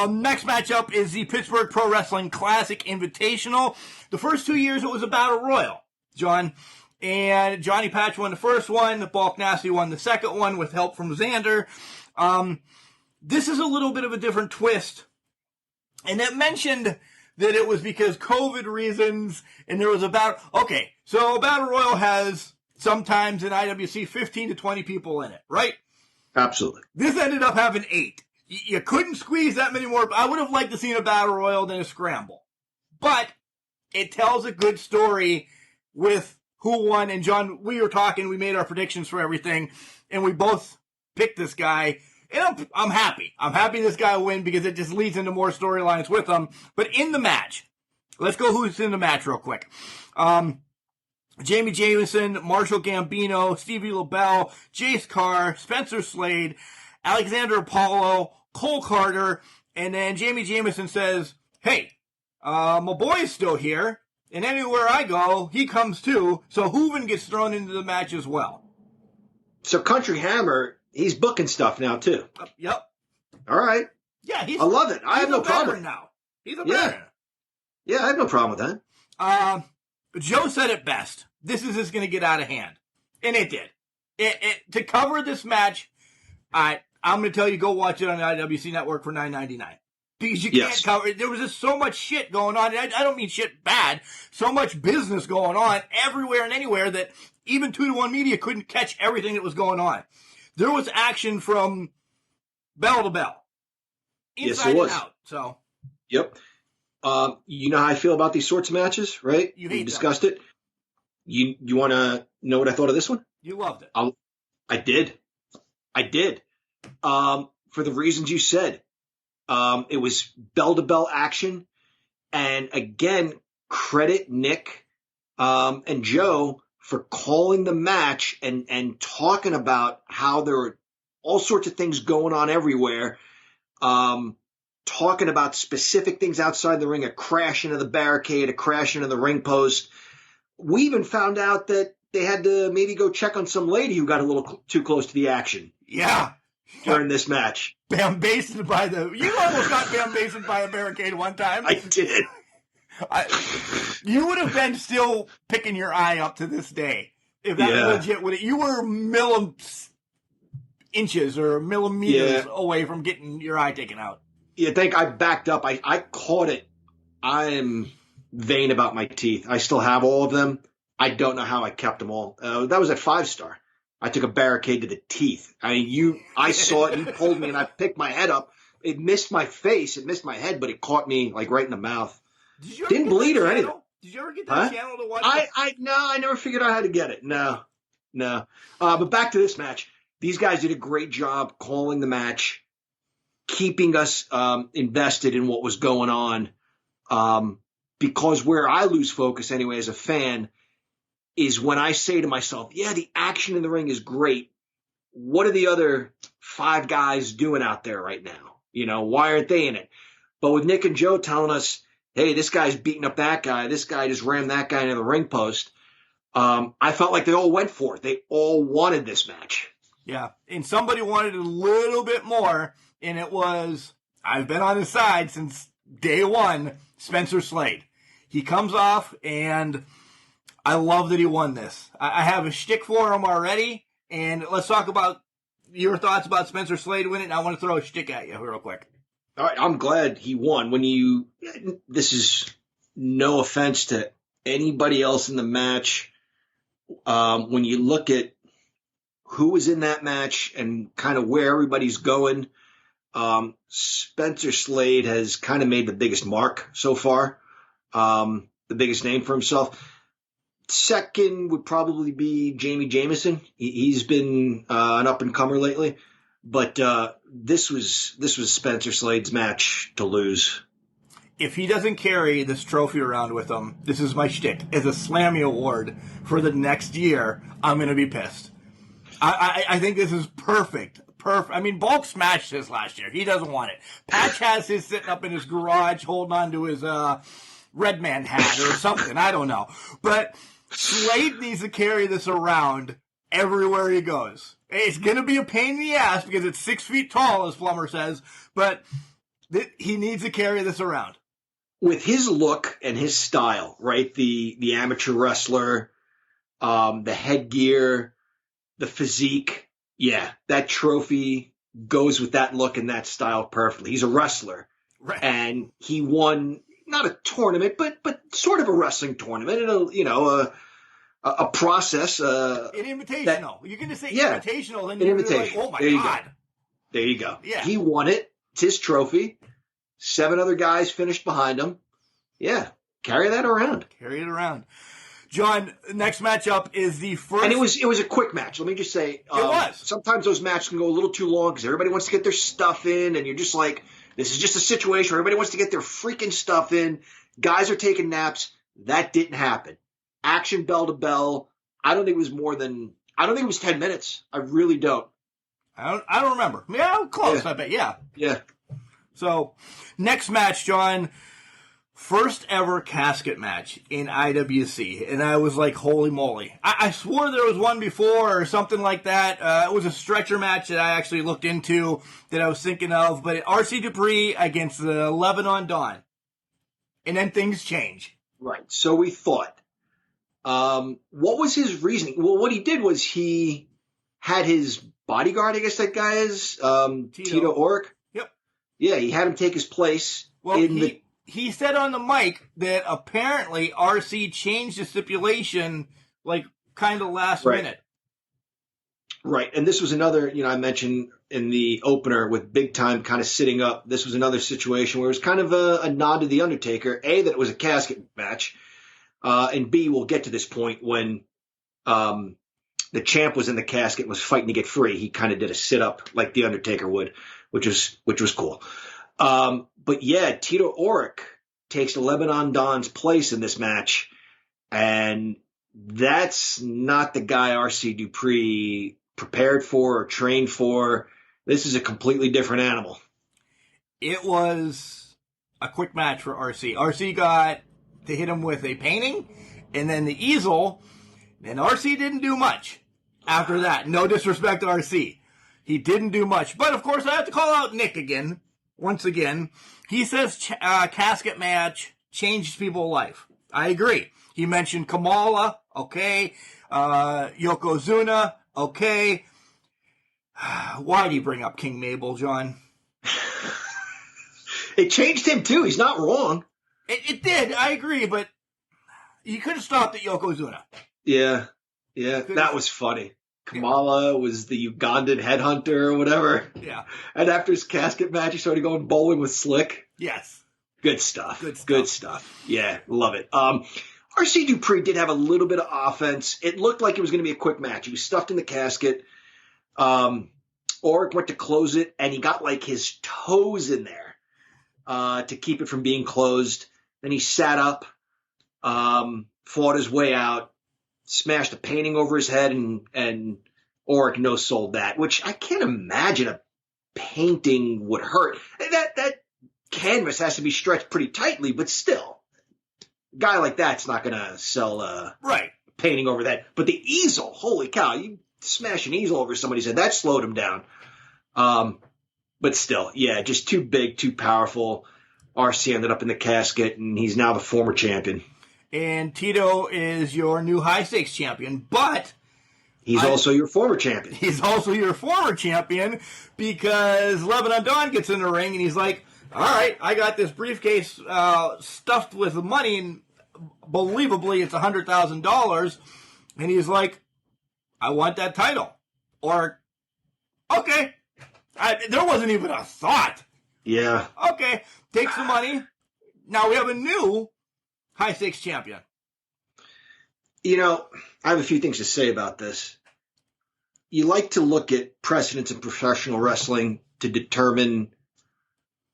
Next matchup is the Pittsburgh Pro Wrestling Classic Invitational. The first 2 years, it was a battle royal, John. And Johnny Patch won the first one. The Bulk Nasty won the second one with help from Xander. This is a little bit of a different twist. And it mentioned that it was because COVID reasons, and there was about, so a battle royal has sometimes in IWC 15 to 20 people in it, right? Absolutely. This ended up having 8. You couldn't squeeze that many more. I would have liked to see a battle royal than a scramble. But it tells a good story with who won. And John, we were talking, we made our predictions for everything, and we both picked this guy. And I'm happy. I'm happy this guy will win because it just leads into more storylines with him. But in the match, let's go who's in the match real quick. Jamie Jamison, Marshall Gambino, Stevie LaBelle, Jace Carr, Spencer Slade, Alexander Apollo, Cole Carter, and then Jamie Jamison says, hey, my boy's still here, and anywhere I go, he comes too, so Hooven gets thrown into the match as well. So Country Hammer, he's booking stuff now too. Yep. All right. Yeah, I love it. I have no problem now. He's a veteran. Yeah, I have no problem with that. Joe said it best. This is just going to get out of hand. And it did. To cover this match, I'm going to tell you, go watch it on the IWC Network for $9.99. Because you can't cover it. There was just so much shit going on. And I don't mean shit bad. So much business going on everywhere and anywhere that even 2-to-1 Media couldn't catch everything that was going on. There was action from bell to bell. Inside and out. So. Yep. You know how I feel about these sorts of matches, right? We discussed it. You want to know what I thought of this one? You loved it. I did. For the reasons you said. It was bell-to-bell action. And again, credit Nick and Joe for calling the match and talking about how there were all sorts of things going on everywhere. Talking about specific things outside the ring, a crash into the barricade, a crash into the ring post. We even found out that they had to maybe go check on some lady who got a little too close to the action. Yeah. During this match. You almost got bambasted by a barricade one time. I did. You would have been still picking your eye up to this day. If that was legit, you were inches or millimeters away from getting your eye taken out. You think I backed up. I caught it. I'm vain about my teeth. I still have all of them. I don't know how I kept them all. That was at 5-star. I took a barricade to the teeth. I saw it, and you pulled me, and I picked my head up. It missed my face. It missed my head, but it caught me like right in the mouth. Didn't bleed or anything. Did you ever get that channel to watch? I never figured out how to get it. No. But back to this match. These guys did a great job calling the match, keeping us invested in what was going on. Because where I lose focus anyway as a fan is when I say to myself, yeah, the action in the ring is great. What are the other 5 guys doing out there right now? Why aren't they in it? But with Nick and Joe telling us, hey, this guy's beating up that guy. This guy just rammed that guy into the ring post. I felt like they all went for it. They all wanted this match. Yeah, and somebody wanted a little bit more, and it was, I've been on his side since day one, Spencer Slade. He comes off, and I love that he won this. I have a shtick for him already, and let's talk about your thoughts about Spencer Slade winning. I want to throw a shtick at you real quick. All right, I'm glad he won. This is no offense to anybody else in the match. When you look at who was in that match and kind of where everybody's going, Spencer Slade has kind of made the biggest mark so far, the biggest name for himself. Second would probably be Jamie Jamison. He's been an up-and-comer lately. But this was Spencer Slade's match to lose. If he doesn't carry this trophy around with him, this is my shtick, as a Slammy Award for the next year, I'm going to be pissed. I think this is perfect. I mean, Bulk smashed this last year. He doesn't want it. Patch has his sitting up in his garage holding on to his Red Man hat or something. I don't know. But Slade needs to carry this around everywhere he goes. It's going to be a pain in the ass because it's 6 feet tall, as Plummer says, but he needs to carry this around. With his look and his style, right? The amateur wrestler, the headgear, the physique. Yeah, that trophy goes with that look and that style perfectly. He's a wrestler. Right. And he won not a tournament, but sort of a wrestling tournament, a process. An invitational. You're going to say invitational, then you're like, oh my God. There you go. Yeah. He won it. It's his trophy. 7 other guys finished behind him. Yeah. Carry that around. Carry it around. John, next matchup is the first. And it was a quick match. Let me just say. It was. Sometimes those matches can go a little too long because everybody wants to get their stuff in, and you're just like, this is just a situation where everybody wants to get their freaking stuff in. Guys are taking naps. That didn't happen. Action bell to bell. I don't think it was 10 minutes. I really don't. I don't remember. Yeah, close, I bet. Yeah. Yeah. So, next match, John. First ever casket match in IWC. And I was like, holy moly. I swore there was one before or something like that. It was a stretcher match that I actually looked into that I was thinking of. But RC Dupree against the Lebanon Dawn. And then things change. Right. So we thought. What was his reasoning? Well, what he did was he had his bodyguard, I guess that guy is, Tito Ork. Yep. Yeah, he had him take his place. Well, he said on the mic that apparently RC changed the stipulation like kind of last minute. Right. And this was another, I mentioned in the opener with Big Time kind of sitting up. This was another situation where it was kind of a nod to The Undertaker. A, that it was a casket match. And B, we'll get to this point when the champ was in the casket and was fighting to get free. He kind of did a sit-up like The Undertaker would, which was cool. But yeah, Tito Ork takes the Lebanon Don's place in this match, and that's not the guy RC Dupree prepared for or trained for. This is a completely different animal. It was a quick match for RC. RC got to hit him with a painting and then the easel, and RC didn't do much after that. No disrespect to RC. He didn't do much. But, of course, I have to call out Nick again. Once again, he says casket match changed people's life. I agree. He mentioned Kamala, okay. Yokozuna, okay. Why do you bring up King Mabel, John? It changed him, too. He's not wrong. It did. I agree, but you could have stopped at Yokozuna. Yeah. That was funny. Kamala was the Ugandan headhunter or whatever. Yeah. And after his casket match, he started going bowling with Slick. Yes. Good stuff. Yeah, love it. RC Dupree did have a little bit of offense. It looked like it was going to be a quick match. He was stuffed in the casket. Ork went to close it, and he got like his toes in there to keep it from being closed. Then he sat up, fought his way out. Smashed a painting over his head, and Ork no-sold that, which I can't imagine a painting would hurt. That canvas has to be stretched pretty tightly, but still, a guy like that's not going to sell a painting over that. But the easel, holy cow, you smash an easel over somebody's head. That slowed him down. But still, yeah, just too big, too powerful. RC ended up in the casket, and he's now the former champion. And Tito is your new high-stakes champion, but... He's also your former champion. He's also your former champion because Lebanon Dawn gets in the ring, and he's like, all right, I got this briefcase stuffed with money, and believably it's $100,000. And he's like, I want that title. Or, okay. There wasn't even a thought. Yeah. Okay, take some money. Now we have a new high-stakes champion. You know, I have a few things to say about this. You like to look at precedents in professional wrestling to determine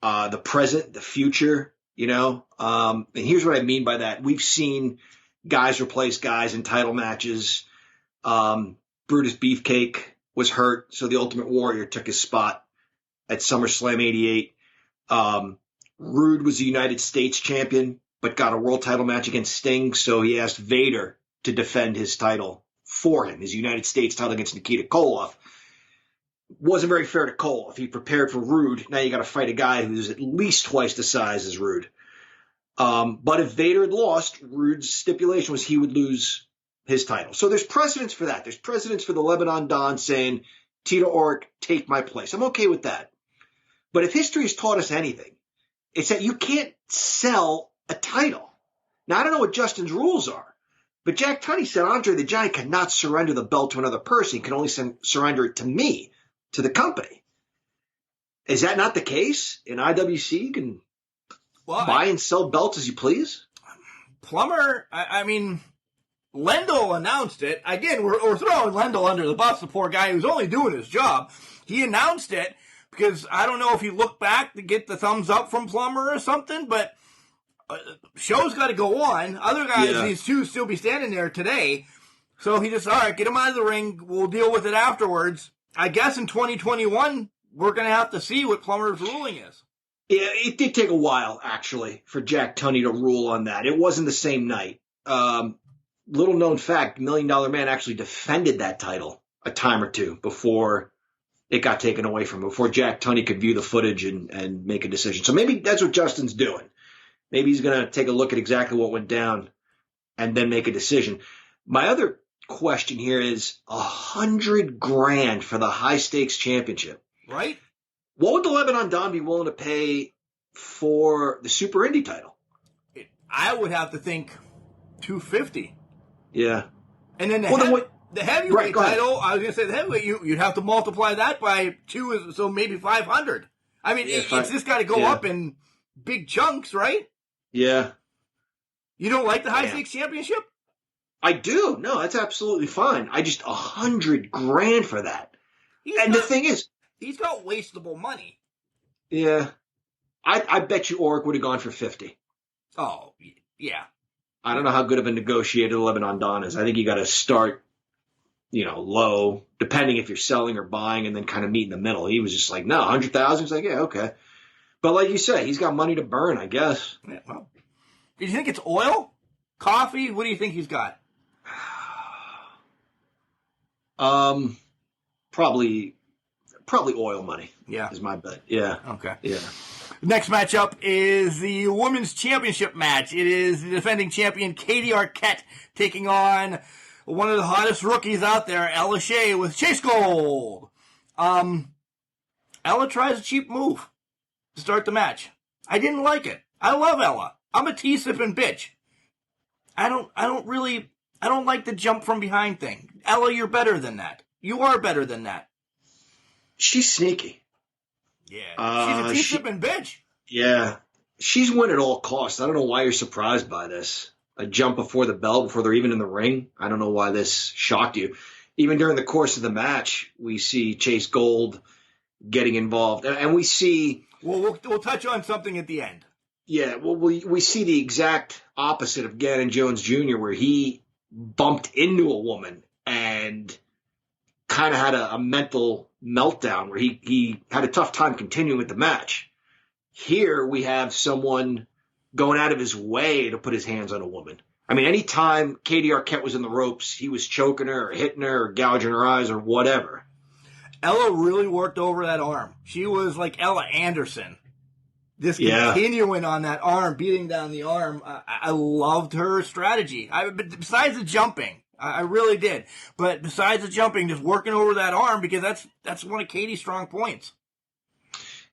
the present, the future, you know. And here's what I mean by that. We've seen guys replace guys in title matches. Brutus Beefcake was hurt, so the Ultimate Warrior took his spot at SummerSlam 88. Rude was the United States champion, but got a world title match against Sting, so he asked Vader to defend his title for him, his United States title against Nikita Koloff. Wasn't very fair to Koloff. He prepared for Rude. Now you got to fight a guy who's at least twice the size as Rude. But if Vader had lost, Rude's stipulation was he would lose his title. So there's precedence for that. There's precedence for the Lebanon Dawn saying, Tito Ork, take my place. I'm okay with that. But if history has taught us anything, it's that you can't sell a title. Now, I don't know what Justin's rules are, but Jack Tunney said Andre the Giant cannot surrender the belt to another person. He can only surrender it to me, to the company. Is that not the case? In IWC, you can buy and sell belts as you please? Plummer, I mean... Lendl announced it. Again, we're throwing Lendl under the bus, the poor guy who's only doing his job. He announced it because I don't know if he looked back to get the thumbs up from Plummer or something, but show's got to go on. Other guys needs to still be standing there today. So he just, all right, get him out of the ring. We'll deal with it afterwards. I guess in 2021, we're going to have to see what Plummer's ruling is. Yeah, it did take a while, actually, for Jack Tunney to rule on that. It wasn't the same night. Little known fact, $1 Million Man actually defended that title a time or two before it got taken away from him, before Jack Tunney could view the footage and make a decision. So maybe that's what Justin's doing. Maybe he's going to take a look at exactly what went down and then make a decision. My other question here is $100,000 for the high stakes championship. Right? What would the Lebanon Dawn be willing to pay for the Super Indy title? I would have to think $250. Yeah. And then the heavyweight title, I was going to say the heavyweight, you'd have to multiply that by 2, so maybe 500. I mean, it's just got to go up in big chunks, right? Yeah. You don't like the high stakes championship? I do. No, that's absolutely fine. I just $100,000 for that. The thing is, he's got wastable money. Yeah. I bet you Oric would have gone for 50. Oh, yeah. I don't know how good of a negotiator Lebanon Dawn is. I think you got to start, low, depending if you're selling or buying, and then kind of meet in the middle. He was just like, no, 100,000. He's like, yeah, okay. But like you say, he's got money to burn, I guess. Yeah, well, do you think it's oil, coffee? What do you think he's got? Probably oil money. Yeah, is my bet. Yeah. Okay. Yeah. Next matchup is the Women's Championship match. It is the defending champion Katie Arquette taking on one of the hottest rookies out there, Ella Shea, with Chase Gold. Ella tries a cheap move to start the match. I didn't like it. I love Ella. I'm a tea-sipping bitch. I don't like the jump from behind thing. Ella, you're better than that. You are better than that. She's sneaky. Yeah, she's a tea-sipping bitch. Yeah. She's win at all costs. I don't know why you're surprised by this. A jump before the bell, before they're even in the ring. I don't know why this shocked you. Even during the course of the match, we see Chase Gold getting involved. And we see... We'll touch on something at the end. Yeah, well, we see the exact opposite of Gannon Jones Jr., where he bumped into a woman and kind of had a mental meltdown where he had a tough time continuing with the match. Here we have someone going out of his way to put his hands on a woman. I mean, anytime Katie Arquette was in the ropes, he was choking her or hitting her or gouging her eyes or whatever. Ella really worked over that arm. She was like Ella Anderson. Just continuing on that arm, beating down the arm. I loved her strategy. Besides the jumping, I really did. But besides the jumping, just working over that arm, because that's one of Katie's strong points.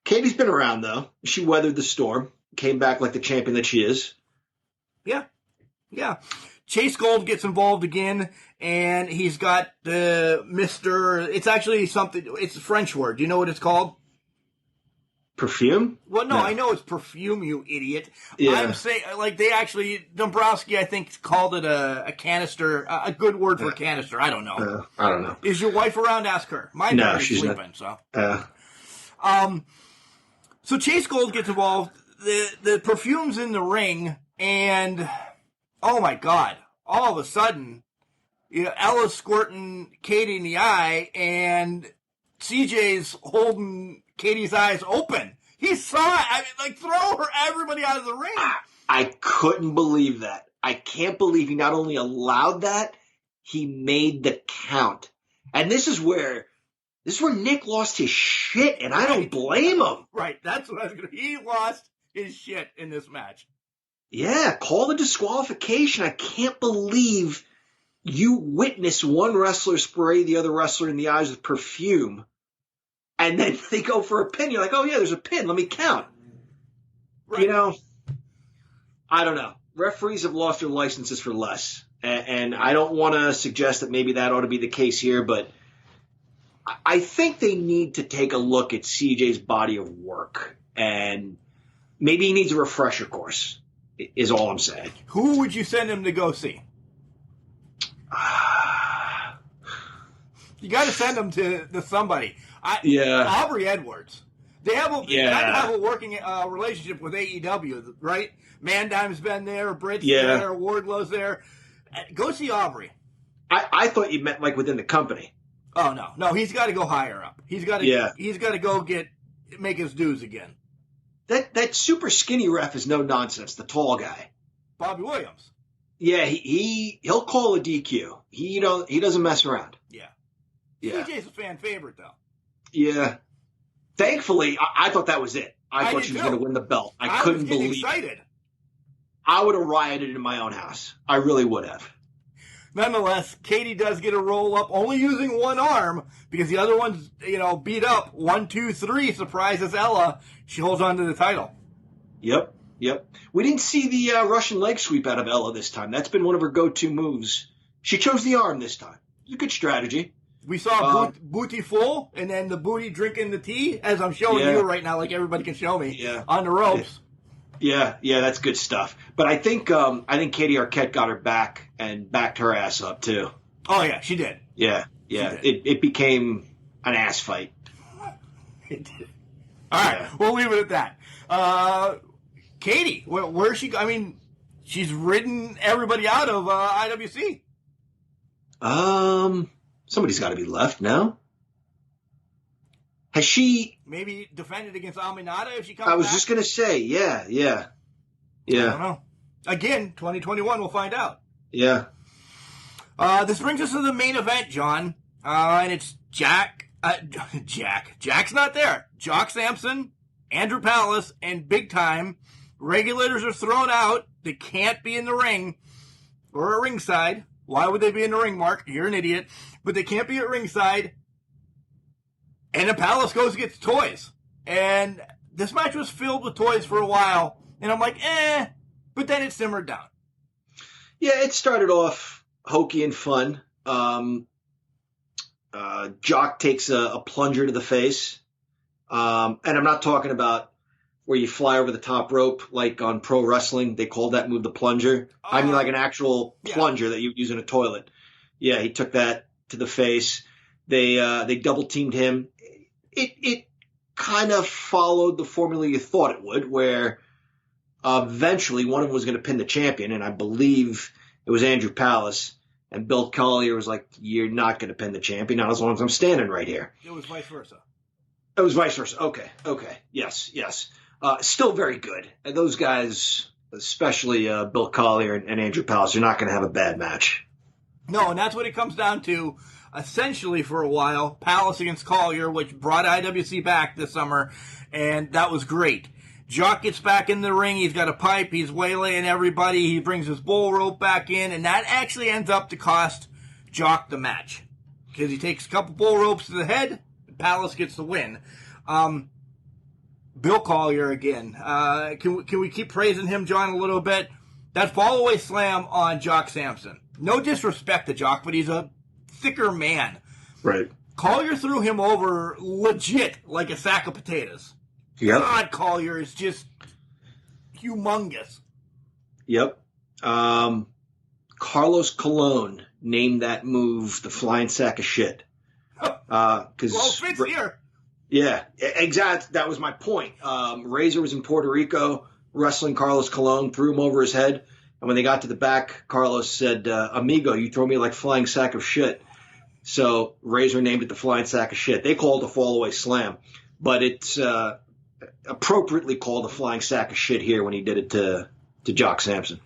Katie's been around, though. She weathered the storm, came back like the champion that she is. Yeah. Chase Gold gets involved again, and he's got Mr. It's actually something. It's a French word. Do you know what it's called? Perfume? Well, no, I know it's perfume, you idiot. Yeah. I'm saying, like, they actually, Dombrowski, I think, called it a canister, a good word for canister. I don't know. I don't know. Is your wife around? Ask her. Mine no, she's sleeping, not. so. So Chase Gold gets involved. The perfume's in the ring, and, oh my God, all of a sudden, Ella's squirting Katie in the eye, and CJ's holding Katie's eyes open. He saw it. I mean, like, throw everybody out of the ring. I couldn't believe that. I can't believe he not only allowed that, he made the count. And this is where Nick lost his shit, and I don't blame him. Right. That's what I was going to. He lost his shit in this match. Yeah, call the disqualification. I can't believe you witness one wrestler spray the other wrestler in the eyes with perfume, and then they go for a pin. You're like, oh, yeah, there's a pin. Let me count. Right. I don't know. Referees have lost their licenses for less, and I don't want to suggest that maybe that ought to be the case here, but I think they need to take a look at CJ's body of work, and maybe he needs a refresher course, is all I'm saying. Who would you send him to go see? You got to send him to somebody. Aubrey Edwards. They kind of have a working relationship with AEW, right? Mandime's been there, Britt's there, Wardlow's there. Go see Aubrey. I thought you meant like within the company. Oh no, he's got to go higher up. He's got to go make his dues again. That super skinny ref is no nonsense. The tall guy, Bobby Williams. Yeah, he'll call a DQ. He doesn't mess around. Yeah. CJ's a fan favorite though. Yeah. Thankfully, I thought that was it. I thought she was going to win the belt. I couldn't believe excited. I would have rioted in my own house. I really would have. Nonetheless, Katie does get a roll up, only using one arm because the other one's, beat up. 1, 2, 3 surprises Ella. She holds on to the title. Yep. We didn't see the Russian leg sweep out of Ella this time. That's been one of her go-to moves. She chose the arm this time. It was a good strategy. We saw booty full, and then the booty drinking the tea, as I'm showing you right now, like everybody can show me, on the ropes. Yeah, that's good stuff. But I think Katie Arquette got her back and backed her ass up too. Oh yeah, she did. Yeah. It became an ass fight. It did. All right, we'll leave it at that. Katie, where's she? I mean, she's ridden everybody out of IWC. Somebody's got to be left now. Has she maybe defended against Aminata if she comes back? I was just going to say, yeah. I don't know. Again, 2021, we'll find out. Yeah. This brings us to the main event, John. And it's Jack. Jack's not there. Jock Sampson, Andrew Palace, and Big Time. Regulators are thrown out. They can't be in the ring or at ringside. Why would they be in the ring, Mark? You're an idiot. But they can't be at ringside. And the Palace goes and gets toys. And this match was filled with toys for a while. And I'm like, but then it simmered down. Yeah, it started off hokey and fun. Jock takes a plunger to the face. And I'm not talking about where you fly over the top rope like on pro wrestling. They called that move the plunger. I mean like an actual plunger that you use in a toilet. Yeah, he took that to the face. They double teamed him. It kind of followed the formula you thought it would, where eventually one of them was going to pin the champion, and I believe it was Andrew Palace. And Bill Collier was like, "You're not going to pin the champion, not as long as I'm standing right here." It was vice versa. It was vice versa. Okay. Yes. Still very good. And those guys especially Bill Collier and Andrew Palace, are not going to have a bad match. No, and that's what it comes down to. Essentially, for a while, Palace against Collier, which brought IWC back this summer, and that was great. Jock gets back in the ring. He's got a pipe. He's waylaying everybody. He brings his bull rope back in, and that actually ends up to cost Jock the match because he takes a couple bull ropes to the head. Palace gets the win. Bill Collier again. Can we keep praising him, John, a little bit? That fall away slam on Jock Sampson. No disrespect to Jock, but he's a thicker man. Right. Collier threw him over legit like a sack of potatoes. Yep. God, Collier is just humongous. Yep. Carlos Colon named that move the flying sack of shit. Well, fits here. Yeah, exactly. That was my point. Razor was in Puerto Rico wrestling Carlos Colon, threw him over his head. And when they got to the back, Carlos said, "Amigo, you throw me like flying sack of shit." So Razor named it the flying sack of shit. They called it a fall away slam, but it's appropriately called a flying sack of shit here when he did it to Jock Sampson.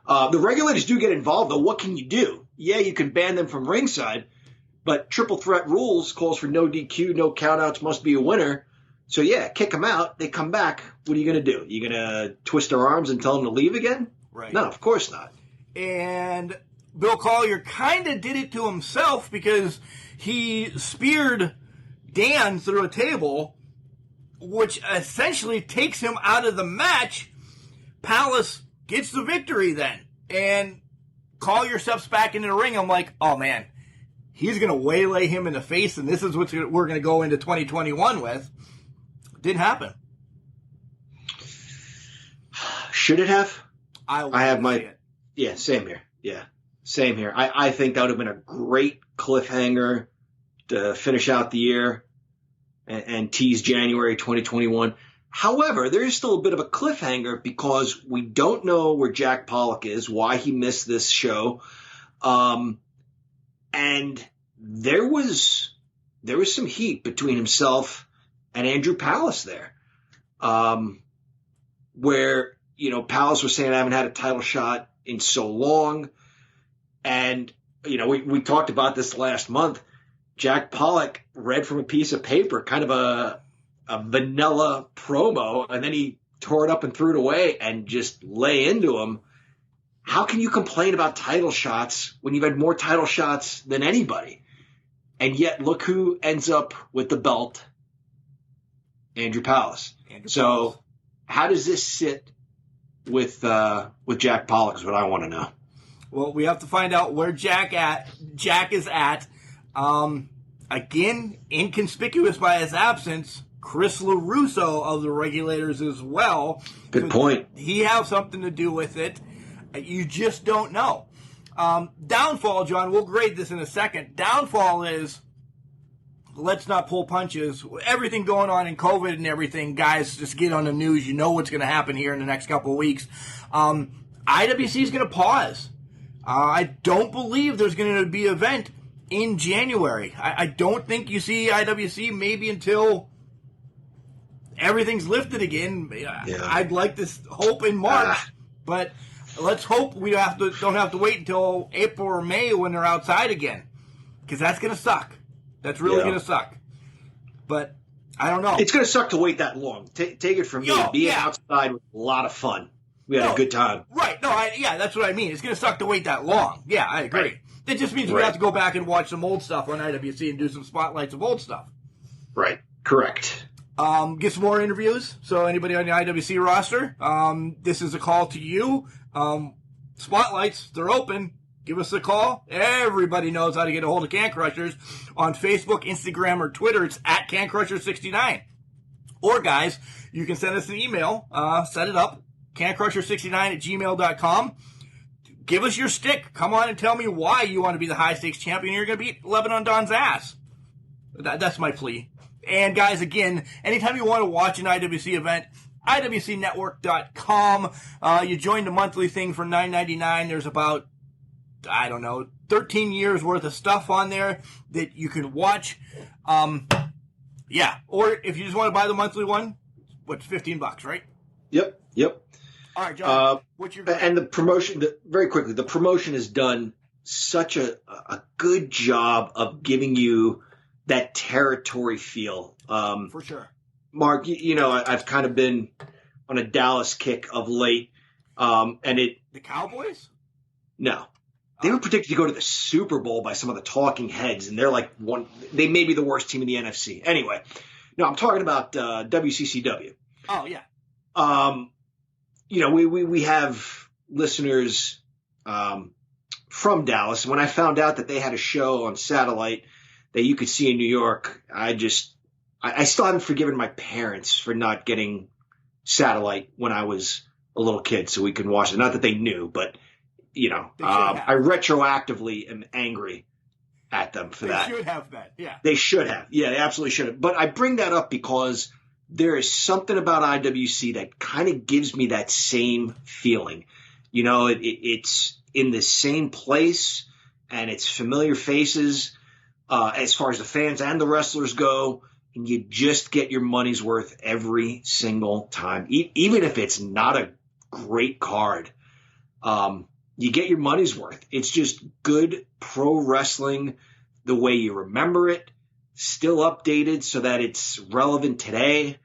The regulators do get involved, though. What can you do? Yeah, you can ban them from ringside, but triple threat rules calls for no DQ, no countouts, must be a winner. So, yeah, kick them out. They come back. What are you going to do? You going to twist their arms and tell them to leave again? Right. No, of course not. And Bill Collier kind of did it to himself because he speared Dan through a table, which essentially takes him out of the match. Palace gets the victory then. And Collier steps back into the ring. I'm like, oh, man, he's going to waylay him in the face, and this is what we're going to go into 2021 with. Didn't happen. Should it have? I have my... It. Yeah, same here. Yeah, same here. I think that would have been a great cliffhanger to finish out the year and tease January 2021. However, there is still a bit of a cliffhanger because we don't know where Jack Pollock is, why he missed this show. And there was some heat between himself and Andrew Palace there, where, you know, Palace was saying, I haven't had a title shot in so long. And, you know, we talked about this last month. Jack Pollock read from a piece of paper, kind of a vanilla promo, and then he tore it up and threw it away and just lay into him. How can you complain about title shots when you've had more title shots than anybody? And yet look who ends up with the belt. Andrew Palace. So how does this sit with Jack Pollock is what I want to know. Well, we have to find out where Jack is at. Again, inconspicuous by his absence, Chris LaRusso of the regulators as well. Good point. He has something to do with it. You just don't know. Downfall, John, we'll grade this in a second. Downfall is, let's not pull punches. Everything going on in COVID and everything, guys, just get on the news. You know what's going to happen here in the next couple of weeks. IWC is going to pause. I don't believe there's going to be an event in January. I don't think you see IWC maybe until everything's lifted again. Yeah. I'd like to hope in March, but let's hope we don't have to wait until April or May when they're outside again, because that's going to suck. That's really going to suck. But I don't know. It's going to suck to wait that long. Take it from me. Being outside was a lot of fun. We had a good time. Right. No, that's what I mean. It's going to suck to wait that long. Yeah, I agree. Right. It just means we have to go back and watch some old stuff on IWC and do some spotlights of old stuff. Right. Correct. Get some more interviews. So anybody on the IWC roster, this is a call to you. Spotlights, they're open. Give us a call. Everybody knows how to get a hold of Can Crushers on Facebook, Instagram, or Twitter. It's at CanCrusher69. Or, guys, you can send us an email. Set it up. CanCrusher69@gmail.com. Give us your stick. Come on and tell me why you want to be the high-stakes champion. You're going to beat Lebanon Don's ass. That's my plea. And, guys, again, anytime you want to watch an IWC event, IWCnetwork.com. You join the monthly thing for $9.99. There's about, 13 years worth of stuff on there that you can watch. Or if you just want to buy the monthly one, what's $15, right? Yep. All right, John. What's your and the promotion? Very quickly, the promotion has done such a good job of giving you that territory feel. For sure. Mark, you know, I've kind of been on a Dallas kick of late, and the Cowboys? No. They were predicted to go to the Super Bowl by some of the talking heads, and they're like they may be the worst team in the NFC. Anyway, no, I'm talking about WCCW. Oh, yeah. You know, we have listeners from Dallas. When I found out that they had a show on satellite that you could see in New York, I still haven't forgiven my parents for not getting satellite when I was a little kid so we could watch it. Not that they knew, but you know, I retroactively am angry at them for that. They should have that, yeah. They should have. Yeah, they absolutely should have. But I bring that up because there is something about IWC that kind of gives me that same feeling. You know, it's in the same place, and it's familiar faces as far as the fans and the wrestlers go, and you just get your money's worth every single time. Even if it's not a great card, you get your money's worth. It's just good pro wrestling the way you remember it, still updated so that it's relevant today.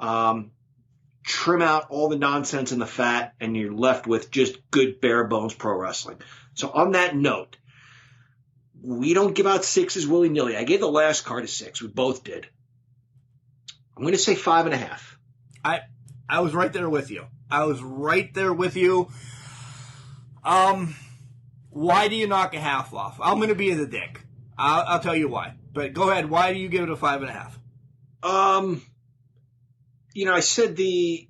Trim out all the nonsense and the fat, and you're left with just good bare bones pro wrestling. So on that note, we don't give out 6s willy-nilly. I gave the last card a 6. We both did. I'm going to say 5.5. I was right there with you. Why do you knock a half off? I'm going to be the dick. I'll tell you why. But go ahead. Why do you give it a 5.5? You know, I said the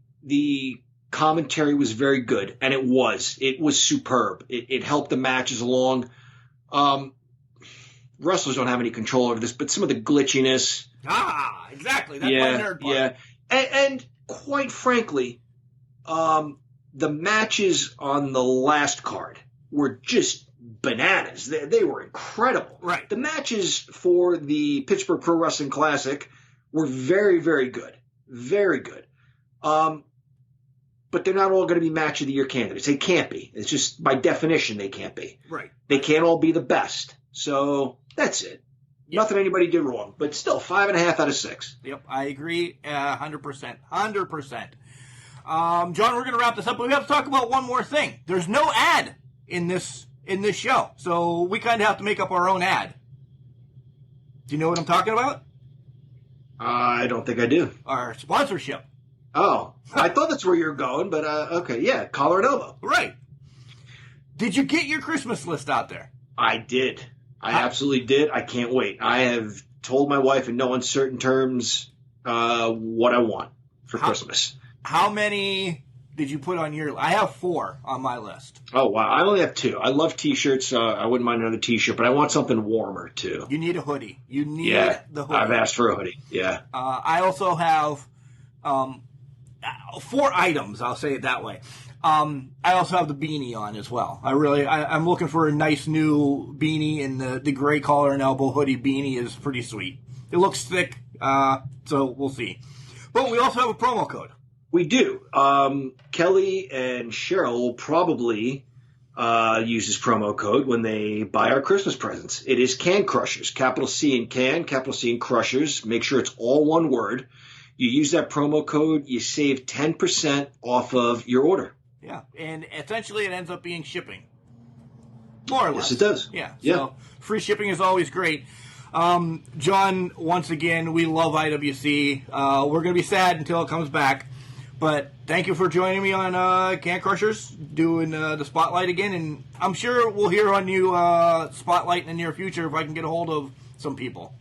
commentary was very good, and it was. It was superb. It helped the matches along. Wrestlers don't have any control over this, but some of the glitchiness. Exactly. That's my nerd part. Yeah, and quite frankly, the matches on the last card were just bananas. They were incredible. Right. The matches for the Pittsburgh Pro Wrestling Classic were very, very good. Very good. But they're not all going to be match of the year candidates. They can't be. It's just by definition they can't be. Right. They can't all be the best. So that's it. Yep. Nothing anybody did wrong, but still 5.5 out of 6. Yep, I agree 100%. 100%. John, we're going to wrap this up, but we have to talk about one more thing. There's no ad in this show, so we kind of have to make up our own ad. Do you know what I'm talking about? I don't think I do. Our sponsorship. Oh, I thought that's where you were going, but okay, yeah, collar and elbow. Right. Did you get your Christmas list out there? I did. I absolutely did. I can't wait. I have told my wife in no uncertain terms what I want for Christmas. How many did you put on your? I have 4 on my list. Oh wow! I only have 2. I love T-shirts. I wouldn't mind another T-shirt, but I want something warmer too. You need a hoodie. You need the hoodie. I've asked for a hoodie. Yeah. I also have 4 items. I'll say it that way. I also have the beanie on as well. I'm looking for a nice new beanie, and the gray collar and elbow hoodie beanie is pretty sweet. It looks thick, so we'll see. But we also have a promo code. We do. Kelly and Cheryl will probably use this promo code when they buy our Christmas presents. It is Can Crushers, capital C in Can, capital C in Crushers. Make sure it's all one word. You use that promo code, you save 10% off of your order. Yeah, and essentially it ends up being shipping. More or less. Yes, it does. Yeah. So free shipping is always great. John, once again, we love IWC. We're going to be sad until it comes back. But thank you for joining me on Can Crushers, doing the Spotlight again. And I'm sure we'll hear on you Spotlight in the near future if I can get a hold of some people.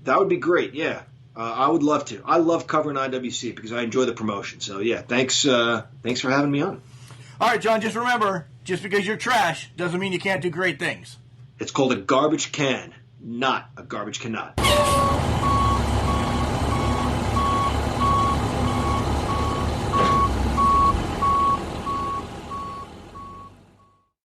That would be great, yeah. I would love to. I love covering IWC because I enjoy the promotion. So, yeah, thanks for having me on. All right, John, just remember, just because you're trash doesn't mean you can't do great things. It's called a garbage can, not a garbage cannot.